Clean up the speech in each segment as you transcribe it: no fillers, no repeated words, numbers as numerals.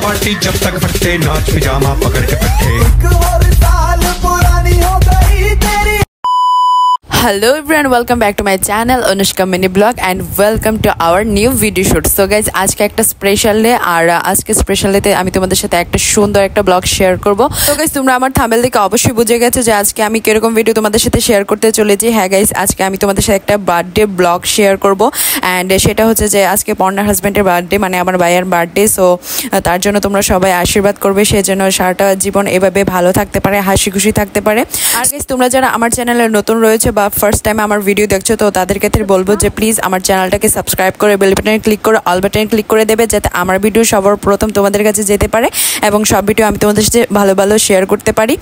Party जब तक फटते नाच पिजामा पकड़ के पट्टे। Hello everyone, welcome back to my channel Anushka Mini Blog and welcome to our new video shoot. So guys, আজকে একটা স্পেশাল ডে আর আজকে স্পেশাল ডেতে আমি তোমাদের সাথে একটা সুন্দর একটা ব্লগ শেয়ার করব। তো গাইস, তোমরা আমার থাম্বনেল দেখে অবশ্যই বুঝে গেছো যে আজকে আমি কিরকম ভিডিও তোমাদের সাথে শেয়ার করতে চলেছি। হ্যাঁ গাইস, আজকে আমি তোমাদের সাথে একটা বার্থডে ব্লগ শেয়ার করব অ্যান্ড সেটা হচ্ছে যে আজকে পর্ণার হাজব্যান্ডের বার্থডে, মানে আমার ভাইয়ের বার্থডে। সো তার জন্য তোমরা সবাই আশীর্বাদ করবে, সেজন্য সারাটা জীবন এভাবে ভালো থাকতে পারে, হাসি খুশি থাকতে পারে। আর গাইস, তোমরা যারা আমার চ্যানেলে নতুন রয়েছে বা ফার্স্ট টাইম আমার ভিডিও দেখছো, তো তাদের ক্ষেত্রে বলবো যে প্লিজ আমার চ্যানেলটাকে সাবস্ক্রাইব করে বেল বাটনে ক্লিক করে অল বাটনে ক্লিক করে দেবে, যাতে আমার ভিডিও সবার প্রথম তোমাদের কাছে যেতে পারে এবং সব ভিডিও আমি তোমাদের সাথে ভালো ভালো শেয়ার করতে পারি।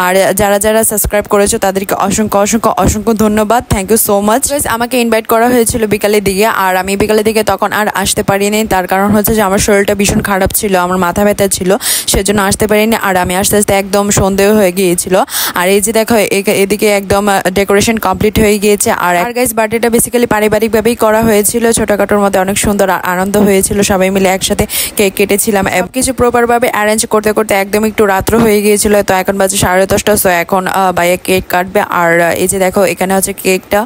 আর যারা যারা সাবস্ক্রাইব করেছো তাদেরকে অসংখ্য অসংখ্য অসংখ্য ধন্যবাদ, থ্যাংক ইউ সো মাচ। আমাকে ইনভাইট করা হয়েছিল বিকালের দিকে, আর আমি বিকালের দিকে তখন আর আসতে পারিনি। তার কারণ হচ্ছে যে আমার শরীরটা ভীষণ খারাপ ছিল, আমার মাথা ব্যথা ছিল, সেজন্য আসতে পারিনি। আর আমি আস্তে আস্তে একদম সন্দেহ হয়ে গিয়েছিল। আর এই যে দেখো এদিকে একদম ডেকোরেশন কমপ্লিট হয়ে গিয়েছে। আর গাইস, বার্থডেটা বেসিক্যালি পারিবারিকভাবেই করা হয়েছিল, ছোটখাটোর মধ্যে অনেক সুন্দর আনন্দ হয়েছিল, সবাই মিলে একসাথে কেক কেটেছিলাম। কিছু প্রপারভাবে অ্যারেঞ্জ করতে করতে একদম একটু রাত্র হয়ে গিয়েছিল। তো এখন বাজে 10:30। সো এখন ভাইয়া কেক কাটবে। আর এই যে দেখো এখানে হচ্ছে কেকটা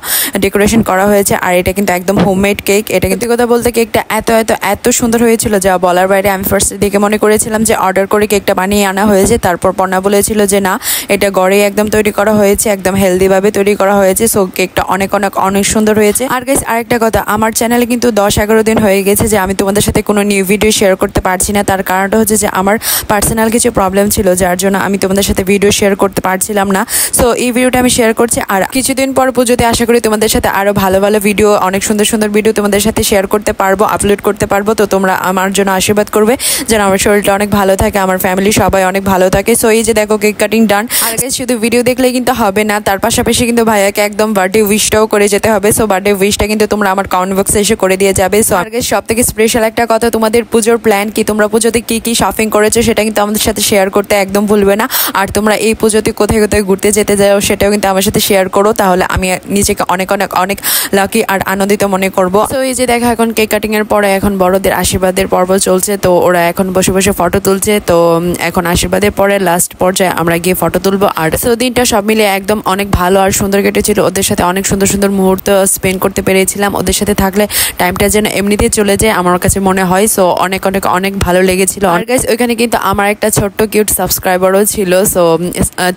ডেকোরেশন করা হয়েছে, আর এটা কিন্তু একদম হোমমেড কেক। এটা কিন্তু কথা বলতে কেকটা এত এত এত সুন্দর হয়েছিল যা বলার বাইরে। আমি ফার্স্ট দেখে মনে করেছিলাম যে অর্ডার করে কেকটা বানিয়ে আনা হয়েছে, তারপর পর্ণা বলেছিল যে না, এটা ঘরে একদম তৈরি করা হয়েছে, একদম হেলদিভাবে তৈরি করা হয়েছে। সো কেকটা অনেক অনেক অনেক সুন্দর হয়েছে। আর গাইস, আরেকটা কথা, আমার চ্যানেলে কিন্তু 10-11 দিন হয়ে গেছে যে আমি তোমাদের সাথে কোনো নিউ ভিডিও শেয়ার করতে পারছি না। তার কারণটা হচ্ছে যে আমার পার্সোনাল কিছু প্রবলেম ছিল, যার জন্য আমি তোমাদের সাথে ভিডিও শেয়ার করতে পারছিলাম না। সো এই ভিডিওটা আমি শেয়ার করছি, আর কিছুদিন পর পুজোতে আশা করি তোমাদের সাথে আরো ভালো ভালো ভিডিও, অনেক সুন্দর সুন্দর ভিডিও তোমাদের সাথে শেয়ার করতে পারবো, আপলোড করতে পারবো। তো তোমরা আমার জন্য আশীর্বাদ করবে যেন আমার শরীরটা অনেক ভালো থাকে, আমার ফ্যামিলি সবাই অনেক ভালো থাকে। সো এই যে দেখো কেক কাটিং ডান। আর গাইস, শুধু ভিডিও দেখলেই কিন্তু হবে না, তার পাশাপাশি কিন্তু ভাইয়াকে একদম বার্থডে উইশটাও করে যেতে হবে। সো বার্থডে উইশটা কিন্তু তোমরা আমার কমেন্ট বক্সে এসে করে দিয়ে যাবে। সো আর গাইস, সবথেকে স্পেশাল একটা কথা, তোমাদের পুজোর প্ল্যান কি, তোমরা পুজোতে কি কি শপিং করেছো সেটা কিন্তু আমাদের সাথে শেয়ার করতে একদম ভুলবে না। আর তোমরা এই পুজোতে কোথায় কোথায় ঘুরতে যেতে যাও সেটাও কিন্তু আমার সাথে শেয়ার করো, তাহলে আমি নিজেকে অনেক অনেক অনেক লাকি আর আনন্দিত মনে করবো। তো এই যে দেখো এখন কেক কাটিং এর পরে এখন বড়দের আশীর্বাদের পর্ব চলছে। তো ওরা এখন বসে বসে ফটো তুলছে। তো এখন আশীর্বাদের পরে লাস্ট পর্যায়ে আমরা গিয়ে ফটো তুলবো। আর তো দিনটা সব মিলে একদম অনেক ভালো আর সুন্দর কেটেছিল। ওদের সাথে অনেক সুন্দর সুন্দর মুহূর্ত স্পেন্ড করতে পেরেছিলাম। ওদের সাথে থাকলে টাইমটা যেন এমনিতেই চলে যায় আমার কাছে মনে হয়। সো অনেক অনেক অনেক ভালো লেগেছিল। আর গাইস, ওইখানে কিন্তু আমার একটা ছোট্ট কিউট সাবস্ক্রাইবারও ছিল। সো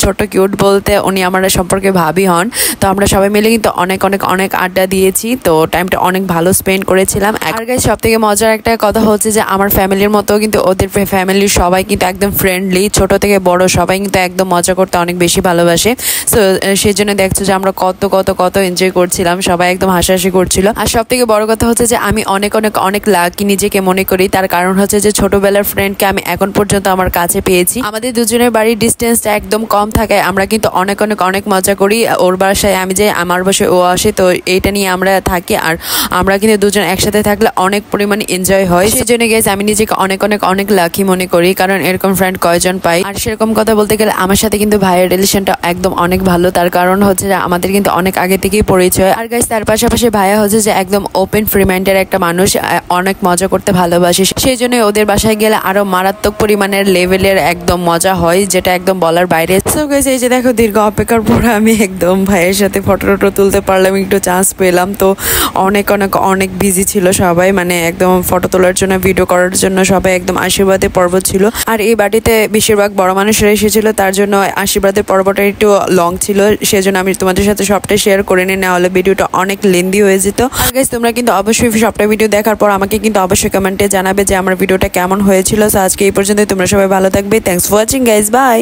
ছোট্ট কিউট বলতে উনি আমার সম্পর্কে ভাবি হন। তো আমরা সবাই মিলে কিন্তু অনেক অনেক অনেক আড্ডা দিয়েছি। তো টাইমটা অনেক ভালো স্পেন্ড করেছিলাম। আর গাইস, সব থেকে মজার একটা কথা হচ্ছে যে আমার ফ্যামিলির মতো কিন্তু ওদের ফ্যামিলির সবাই কিন্তু একদম ফ্রেন্ডলি, ছোট থেকে বড় সবাই কিন্তু একদম মজা করতে অনেক বেশি ভালোবাসে। সো সেই জন্য দেখছো যে আমরা কত কত কত এনজয় করছিলাম, সবাই একদম হাসাহাসি করছিল। আর সব থেকে বড় কথা হচ্ছে যে আমি অনেক অনেক অনেক লাকি নিজেকে মনে করি। তার কারণ হচ্ছে যে ছোটবেলার ফ্রেন্ডকে আমি এখন পর্যন্ত আমার কাছে পেয়েছি। আমাদের দুজনের বাড়ির ডিস্টেন্সটা একদম কম থাকায় আমরা কিন্তু অনেক অনেক অনেক মজা করি। ওর বাসায় আমি যাই, আমার বাসায় ও আসে, তো এইটা নিয়ে আমরা থাকি। আর আমরা কিন্তু দুজন একসাথে থাকলে অনেক পরিমাণে এনজয় হয়। সেই জন্য গেছে আমি নিজেকে অনেক অনেক অনেক লাকি মনে করি, কারণ এরকম ফ্রেন্ড কয়জন পাই। আর সেরকম কথা বলতে গেলে আমার সাথে কিন্তু ভাইয়ের রিলেশনটা একদম অনেক ভালো। তার কারণ হচ্ছে যে আমাদের কিন্তু অনেক আগে থেকেই পরিচয়। আর গাইস, তার পাশাপাশি ভাইয়া হচ্ছে যে একদম ওপেন ফ্রি মাইন্ডের একটা মানুষ, অনেক মজা করতে ভালোবাসে। সেই জন্য ওদের বাসায় গেলে আরো মারাত্মক পরিমাণের লেভেলের একদম মজা হয়, যেটা একদম বলার বাইরে। সো গাইস, এই যে দেখো দীর্ঘ অপেক্ষার পর আমি একদম ভাইয়ের সাথে ফটো তুলতে পারলাম, একটু চান্স পেলাম। তো অনেক অনেক অনেক বিজি ছিল সবাই, মানে একদম ফটো তোলার জন্য, ভিডিও করার জন্য সবাই একদম আশীর্বাদের পর্ব ছিল। আর এই বাড়িতে বেশিরভাগ বড় মানুষরা এসেছিল, তার জন্য আশীর্বাদের পর্বটা একটু লং ছিল। সেজন্য আমি তোমাদের সাথে সবটাই শেয়ার করে নিই, না হলে ভিডিওটা অনেক লেন্দি হয়ে যেত। আর গাইস, তোমরা কিন্তু অবশ্যই সবটা ভিডিও দেখার পর আমাকে কিন্তু অবশ্যই কমেন্টে জানাবে যে আমার ভিডিওটা কেমন হয়েছিল। সো আজকে এই পর্যন্ত, তোমরা সবাই ভালো থাকবে। Thanks for watching guys, by.